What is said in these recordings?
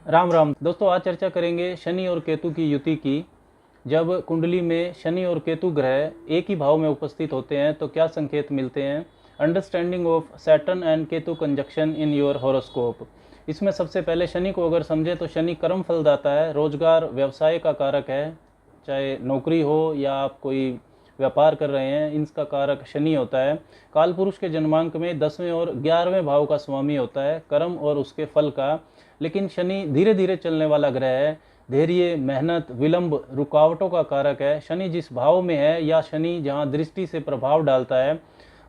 राम राम दोस्तों, आज चर्चा करेंगे शनि और केतु की युति की। जब कुंडली में शनि और केतु ग्रह एक ही भाव में उपस्थित होते हैं तो क्या संकेत मिलते हैं। Understanding of Saturn and Ketu conjunction in your horoscope. इसमें सबसे पहले शनि को अगर समझे तो शनि कर्म फलदाता है, रोजगार व्यवसाय का कारक है। चाहे नौकरी हो या आप कोई व्यापार कर रहे हैं, इनका कारक शनि होता है। काल पुरुष के जन्मांक में 10वें और 11वें भाव का स्वामी होता है, कर्म और उसके फल का। लेकिन शनि धीरे धीरे चलने वाला ग्रह है, धैर्य, मेहनत, विलंब, रुकावटों का कारक है। शनि जिस भाव में है या शनि जहाँ दृष्टि से प्रभाव डालता है,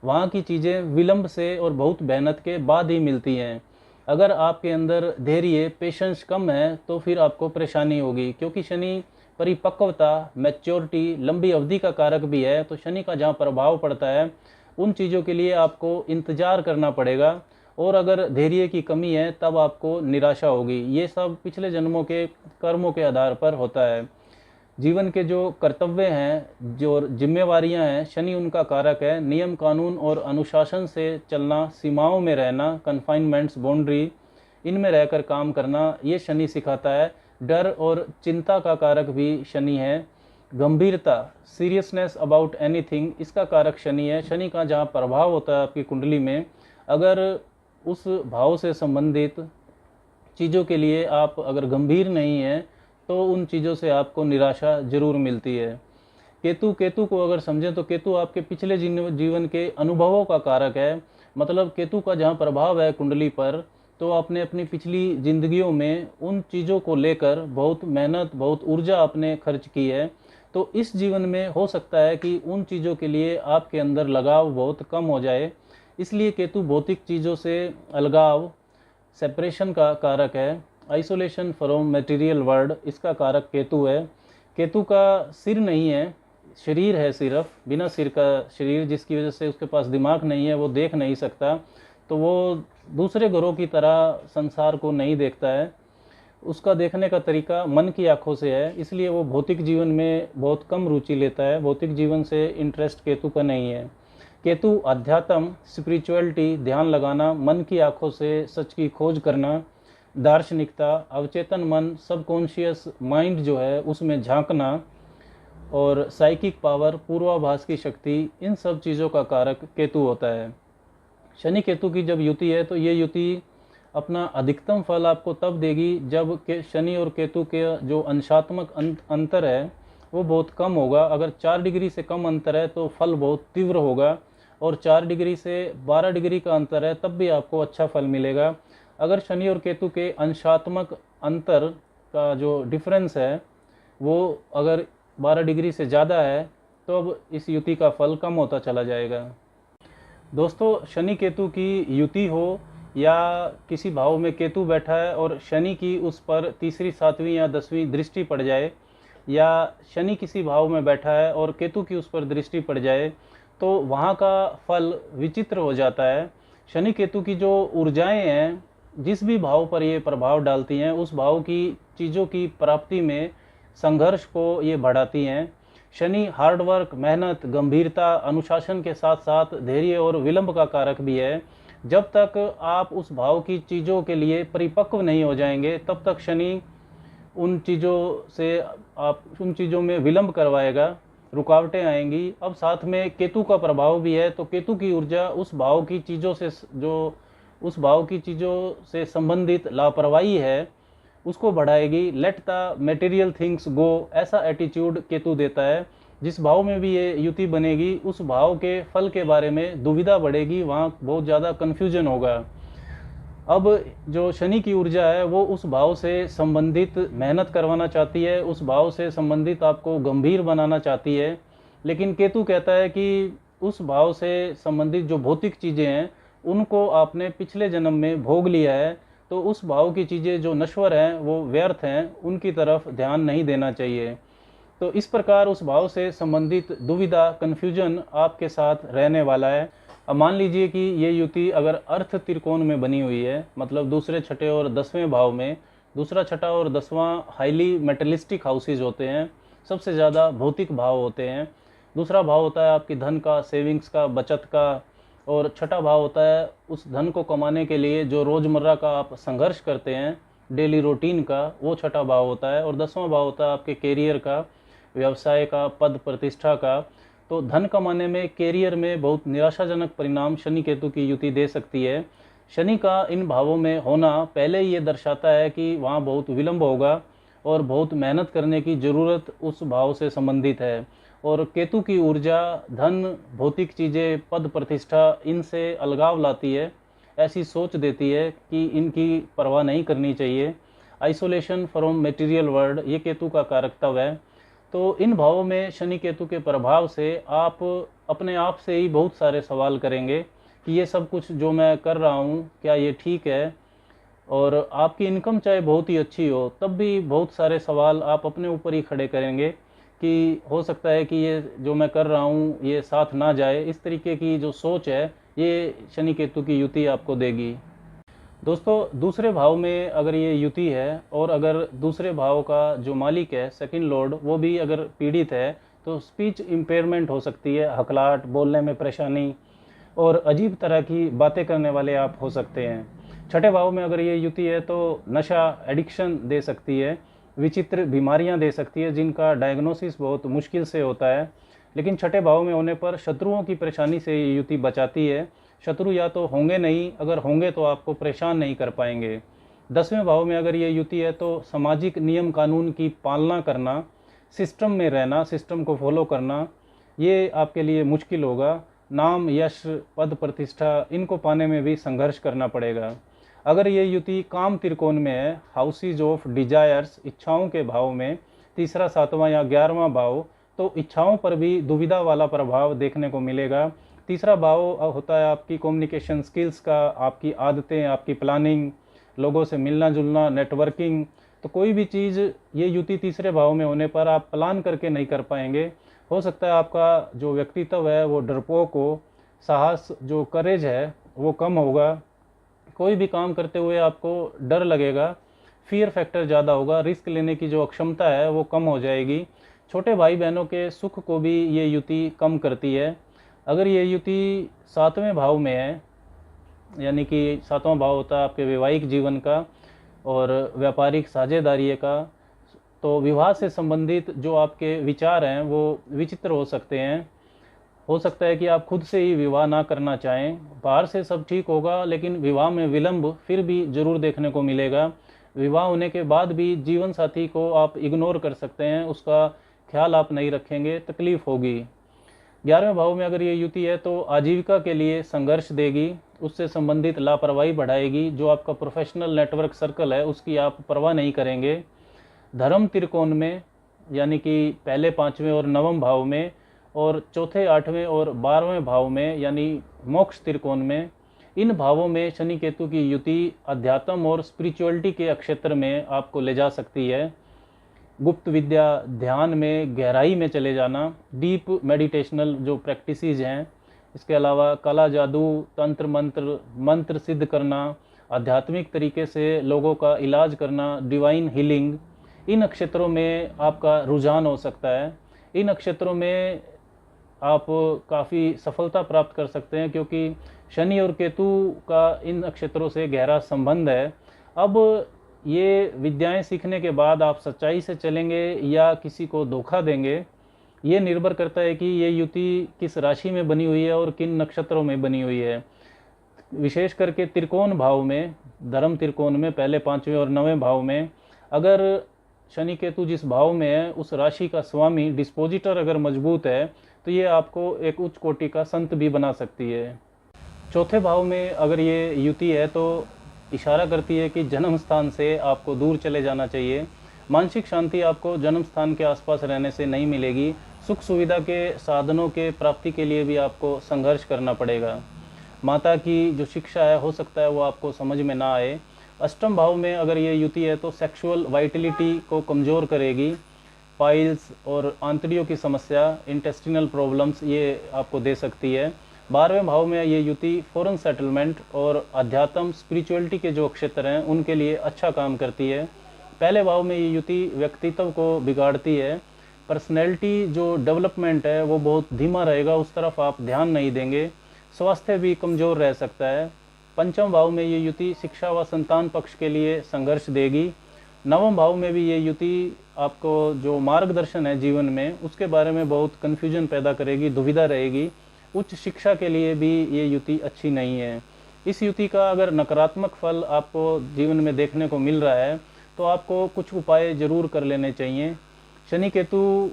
वहाँ की चीज़ें विलंब से और बहुत मेहनत के बाद ही मिलती हैं। अगर आपके अंदर धैर्य, पेशेंस कम है तो फिर आपको परेशानी होगी, क्योंकि शनि परिपक्वता, मैच्योरिटी, लंबी अवधि का कारक भी है। तो शनि का जहाँ प्रभाव पड़ता है उन चीज़ों के लिए आपको इंतज़ार करना पड़ेगा, और अगर धैर्य की कमी है तब आपको निराशा होगी। ये सब पिछले जन्मों के कर्मों के आधार पर होता है। जीवन के जो कर्तव्य हैं, जो जिम्मेवारियां हैं, शनि उनका कारक है। नियम कानून और अनुशासन से चलना, सीमाओं में रहना, कन्फाइनमेंट्स, बाउंड्री, इनमें रहकर काम करना, ये शनि सिखाता है। डर और चिंता का कारक भी शनि है। गंभीरता, सीरियसनेस अबाउट एनीथिंग, इसका कारक शनि है। शनि का जहाँ प्रभाव होता है आपकी कुंडली में, अगर उस भाव से संबंधित चीज़ों के लिए आप अगर गंभीर नहीं हैं तो उन चीज़ों से आपको निराशा जरूर मिलती है। केतु को अगर समझें तो केतु आपके पिछले जीवन के अनुभवों का कारक है। मतलब केतु का जहाँ प्रभाव है कुंडली पर, तो आपने अपनी पिछली जिंदगियों में उन चीज़ों को लेकर बहुत मेहनत, बहुत ऊर्जा आपने खर्च की है। तो इस जीवन में हो सकता है कि उन चीज़ों के लिए आपके अंदर लगाव बहुत कम हो जाए। इसलिए केतु भौतिक चीज़ों से अलगाव, सेपरेशन का कारक है। आइसोलेशन फ्रॉम मटेरियल वर्ल्ड, इसका कारक केतु है। केतु का सिर नहीं है, शरीर है, सिर्फ बिना सिर का शरीर, जिसकी वजह से उसके पास दिमाग नहीं है, वो देख नहीं सकता। तो वो दूसरे ग्रहों की तरह संसार को नहीं देखता है। उसका देखने का तरीका मन की आंखों से है, इसलिए वो भौतिक जीवन में बहुत कम रुचि लेता है। भौतिक जीवन से इंटरेस्ट केतु का नहीं है। केतु अध्यात्म, स्पिरिचुअलिटी, ध्यान लगाना, मन की आंखों से सच की खोज करना, दार्शनिकता, अवचेतन मन, सबकॉन्शियस माइंड जो है उसमें झांकना, और साइकिक पावर, पूर्वाभास की शक्ति, इन सब चीज़ों का कारक केतु होता है। शनि केतु की जब युति है तो ये युति अपना अधिकतम फल आपको तब देगी जब शनि और केतु के जो अंशात्मक अंतर है वो बहुत कम होगा। अगर 4 डिग्री से कम अंतर है तो फल बहुत तीव्र होगा, और 4 डिग्री से 12 डिग्री का अंतर है तब भी आपको अच्छा फल मिलेगा। अगर शनि और केतु के अंशात्मक अंतर का जो डिफरेंस है वो अगर 12 डिग्री से ज़्यादा है तो अब इस युति का फल कम होता चला जाएगा। दोस्तों, शनि केतु की युति हो या किसी भाव में केतु बैठा है और शनि की उस पर तीसरी, सातवीं या 10वीं दृष्टि पड़ जाए, या शनि किसी भाव में बैठा है और केतु की उस पर दृष्टि पड़ जाए, तो वहाँ का फल विचित्र हो जाता है। शनि केतु की जो ऊर्जाएं हैं, जिस भी भाव पर ये प्रभाव डालती हैं, उस भाव की चीज़ों की प्राप्ति में संघर्ष को ये बढ़ाती हैं। शनि हार्डवर्क, मेहनत, गंभीरता, अनुशासन के साथ साथ धैर्य और विलंब का कारक भी है। जब तक आप उस भाव की चीज़ों के लिए परिपक्व नहीं हो जाएंगे तब तक शनि उन चीज़ों से आप उन चीज़ों में विलंब करवाएगा, रुकावटें आएंगी। अब साथ में केतु का प्रभाव भी है, तो केतु की ऊर्जा उस भाव की चीज़ों से, जो उस भाव की चीज़ों से संबंधित लापरवाही है, उसको बढ़ाएगी। Let the material things go, ऐसा एटीट्यूड केतु देता है। जिस भाव में भी ये युति बनेगी उस भाव के फल के बारे में दुविधा बढ़ेगी, वहाँ बहुत ज़्यादा कन्फ्यूजन होगा। अब जो शनि की ऊर्जा है वो उस भाव से संबंधित मेहनत करवाना चाहती है, उस भाव से संबंधित आपको गंभीर बनाना चाहती है। लेकिन केतु कहता है कि उस भाव से संबंधित जो भौतिक चीज़ें हैं उनको आपने पिछले जन्म में भोग लिया है, तो उस भाव की चीज़ें जो नश्वर हैं, वो व्यर्थ हैं, उनकी तरफ ध्यान नहीं देना चाहिए। तो इस प्रकार उस भाव से संबंधित दुविधा, कन्फ्यूजन आपके साथ रहने वाला है। अब मान लीजिए कि ये युति अगर अर्थ त्रिकोण में बनी हुई है, मतलब दूसरे, छठे और 10वें भाव में। दूसरा, छठा और 10वां हाईली मेटलिस्टिक हाउसेज होते हैं, सबसे ज़्यादा भौतिक भाव होते हैं। दूसरा भाव होता है आपकी धन का, सेविंग्स का, बचत का, और छठा भाव होता है उस धन को कमाने के लिए जो रोज़मर्रा का आप संघर्ष करते हैं, डेली रूटीन का, वो छठा भाव होता है। और 10वां भाव होता है आपके कैरियर का, व्यवसाय का, पद प्रतिष्ठा का। तो धन कमाने में, कैरियर में बहुत निराशाजनक परिणाम शनि केतु की युति दे सकती है। शनि का इन भावों में होना पहले ही ये दर्शाता है कि वहाँ बहुत विलंब होगा और बहुत मेहनत करने की ज़रूरत उस भाव से संबंधित है। और केतु की ऊर्जा धन, भौतिक चीज़ें, पद प्रतिष्ठा, इनसे अलगाव लाती है, ऐसी सोच देती है कि इनकी परवाह नहीं करनी चाहिए। आइसोलेशन फ्रॉम मटेरियल वर्ल्ड, ये केतु का कारकत्व है। तो इन भावों में शनि केतु के प्रभाव से आप अपने आप से ही बहुत सारे सवाल करेंगे कि ये सब कुछ जो मैं कर रहा हूँ क्या ये ठीक है। और आपकी इनकम चाहे बहुत ही अच्छी हो, तब भी बहुत सारे सवाल आप अपने ऊपर ही खड़े करेंगे कि हो सकता है कि ये जो मैं कर रहा हूँ ये साथ ना जाए। इस तरीके की जो सोच है ये शनि केतु की युति आपको देगी। दोस्तों, दूसरे भाव में अगर ये युति है और अगर दूसरे भाव का जो मालिक है, सेकंड लॉर्ड, वो भी अगर पीड़ित है, तो स्पीच इम्पेयरमेंट हो सकती है, हकलाहट, बोलने में परेशानी और अजीब तरह की बातें करने वाले आप हो सकते हैं। छठे भाव में अगर ये युति है तो नशा, एडिक्शन दे सकती है, विचित्र बीमारियां दे सकती है जिनका डायग्नोसिस बहुत मुश्किल से होता है। लेकिन छठे भाव में होने पर शत्रुओं की परेशानी से ये युति बचाती है। शत्रु या तो होंगे नहीं, अगर होंगे तो आपको परेशान नहीं कर पाएंगे। 10वें भाव में अगर ये युति है तो सामाजिक नियम कानून की पालना करना, सिस्टम में रहना, सिस्टम को फॉलो करना, ये आपके लिए मुश्किल होगा। नाम, यश, पद प्रतिष्ठा, इनको पाने में भी संघर्ष करना पड़ेगा। अगर ये युति काम त्रिकोण में है, हाउसेज ऑफ डिजायर्स, इच्छाओं के भाव में, तीसरा, 7वां या 11वां भाव, तो इच्छाओं पर भी दुविधा वाला प्रभाव देखने को मिलेगा। तीसरा भाव होता है आपकी कम्युनिकेशन स्किल्स का, आपकी आदतें, आपकी प्लानिंग, लोगों से मिलना जुलना, नेटवर्किंग। तो कोई भी चीज़ ये युति तीसरे भाव में होने पर आप प्लान करके नहीं कर पाएंगे। हो सकता है आपका जो व्यक्तित्व है वो डरपोक हो, साहस, जो करेज है वो कम होगा। कोई भी काम करते हुए आपको डर लगेगा, फियर फैक्टर ज़्यादा होगा, रिस्क लेने की जो अक्षमता है वो कम हो जाएगी। छोटे भाई बहनों के सुख को भी ये युति कम करती है। अगर ये युति 7वें भाव में है, यानी कि 7वां भाव होता है आपके वैवाहिक जीवन का और व्यापारिक साझेदारी का, तो विवाह से संबंधित जो आपके विचार हैं वो विचित्र हो सकते हैं। हो सकता है कि आप खुद से ही विवाह ना करना चाहें, बाहर से सब ठीक होगा लेकिन विवाह में विलंब फिर भी ज़रूर देखने को मिलेगा। विवाह होने के बाद भी जीवन साथी को आप इग्नोर कर सकते हैं, उसका ख्याल आप नहीं रखेंगे, तकलीफ़ होगी। 11वें भाव में अगर ये युति है तो आजीविका के लिए संघर्ष देगी, उससे संबंधित लापरवाही बढ़ाएगी। जो आपका प्रोफेशनल नेटवर्क सर्कल है उसकी आप परवाह नहीं करेंगे। धर्म त्रिकोण में, यानी कि पहले, 5वें और 9वें भाव में, और चौथे, 8वें और 12वें भाव में, यानी मोक्ष त्रिकोण में, इन भावों में शनि केतु की युति अध्यात्म और स्पिरिचुअलिटी के क्षेत्र में आपको ले जा सकती है। गुप्त विद्या, ध्यान में गहराई में चले जाना, डीप मेडिटेशनल जो प्रैक्टिसेस हैं, इसके अलावा कला, जादू, तंत्र मंत्र, मंत्र सिद्ध करना, आध्यात्मिक तरीके से लोगों का इलाज करना, डिवाइन हीलिंग, इन क्षेत्रों में आपका रुझान हो सकता है। इन क्षेत्रों में आप काफ़ी सफलता प्राप्त कर सकते हैं क्योंकि शनि और केतु का इन क्षेत्रों से गहरा संबंध है। अब ये विद्याएं सीखने के बाद आप सच्चाई से चलेंगे या किसी को धोखा देंगे, ये निर्भर करता है कि ये युति किस राशि में बनी हुई है और किन नक्षत्रों में बनी हुई है। विशेष करके त्रिकोण भाव में, धर्म त्रिकोण में, पहले, 5वें और 9वें भाव में अगर शनि केतु जिस भाव में है उस राशि का स्वामी, डिस्पोजिटर अगर मजबूत है तो ये आपको एक उच्च कोटि का संत भी बना सकती है। चौथे भाव में अगर ये युति है तो इशारा करती है कि जन्म स्थान से आपको दूर चले जाना चाहिए। मानसिक शांति आपको जन्म स्थान के आसपास रहने से नहीं मिलेगी। सुख सुविधा के साधनों के प्राप्ति के लिए भी आपको संघर्ष करना पड़ेगा। माता की जो शिक्षा है हो सकता है वो आपको समझ में ना आए। अष्टम भाव में अगर ये युति है तो सेक्सुअल वाइटलिटी को कमज़ोर करेगी। पाइल्स और आंतड़ियों की समस्या, इंटेस्टिनल प्रॉब्लम्स, ये आपको दे सकती है। 12वें भाव में ये युति फॉरेन सेटलमेंट और अध्यात्म, स्पिरिचुअलिटी के जो क्षेत्र हैं उनके लिए अच्छा काम करती है। पहले भाव में ये युति व्यक्तित्व को बिगाड़ती है। पर्सनैलिटी जो डेवलपमेंट है वो बहुत धीमा रहेगा, उस तरफ आप ध्यान नहीं देंगे। स्वास्थ्य भी कमज़ोर रह सकता है। पंचम भाव में ये युति शिक्षा व संतान पक्ष के लिए संघर्ष देगी। नवम भाव में भी ये युति आपको जो मार्गदर्शन है जीवन में उसके बारे में बहुत कन्फ्यूजन पैदा करेगी, दुविधा रहेगी। उच्च शिक्षा के लिए भी ये युति अच्छी नहीं है। इस युति का अगर नकारात्मक फल आपको जीवन में देखने को मिल रहा है तो आपको कुछ उपाय जरूर कर लेने चाहिए। शनि केतु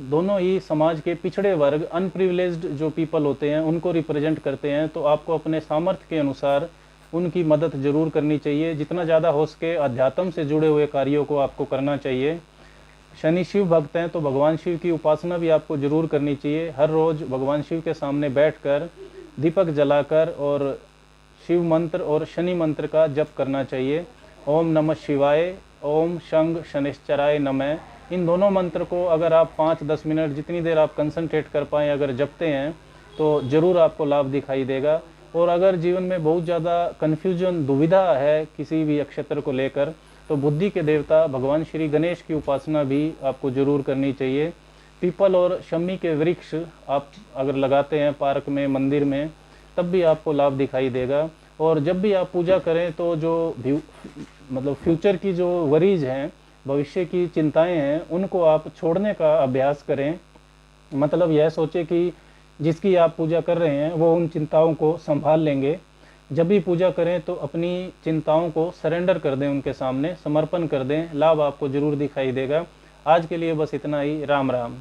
दोनों ही समाज के पिछड़े वर्ग, अनप्रिविलेज्ड जो पीपल होते हैं उनको रिप्रेजेंट करते हैं, तो आपको अपने सामर्थ्य के अनुसार उनकी मदद जरूर करनी चाहिए। जितना ज़्यादा हो सके अध्यात्म से जुड़े हुए कार्यों को आपको करना चाहिए। शनि शिव भक्त हैं तो भगवान शिव की उपासना भी आपको जरूर करनी चाहिए। हर रोज़ भगवान शिव के सामने बैठकर दीपक जलाकर और शिव मंत्र और शनि मंत्र का जप करना चाहिए। ओम नमः शिवाय, ओम शंग शनिश्चराय नमः। इन दोनों मंत्र को अगर आप 5-10 मिनट जितनी देर आप कंसंट्रेट कर पाएँ अगर जपते हैं तो ज़रूर आपको लाभ दिखाई देगा। और अगर जीवन में बहुत ज़्यादा कन्फ्यूजन, दुविधा है किसी भी नक्षत्र को लेकर, तो बुद्धि के देवता भगवान श्री गणेश की उपासना भी आपको जरूर करनी चाहिए। पीपल और शमी के वृक्ष आप अगर लगाते हैं पार्क में, मंदिर में, तब भी आपको लाभ दिखाई देगा। और जब भी आप पूजा करें तो जो मतलब फ्यूचर की जो वरीज हैं, भविष्य की चिंताएं हैं, उनको आप छोड़ने का अभ्यास करें। मतलब यह सोचे कि जिसकी आप पूजा कर रहे हैं वो उन चिंताओं को संभाल लेंगे। जब भी पूजा करें तो अपनी चिंताओं को सरेंडर कर दें, उनके सामने समर्पण कर दें, लाभ आपको जरूर दिखाई देगा। आज के लिए बस इतना ही। राम राम।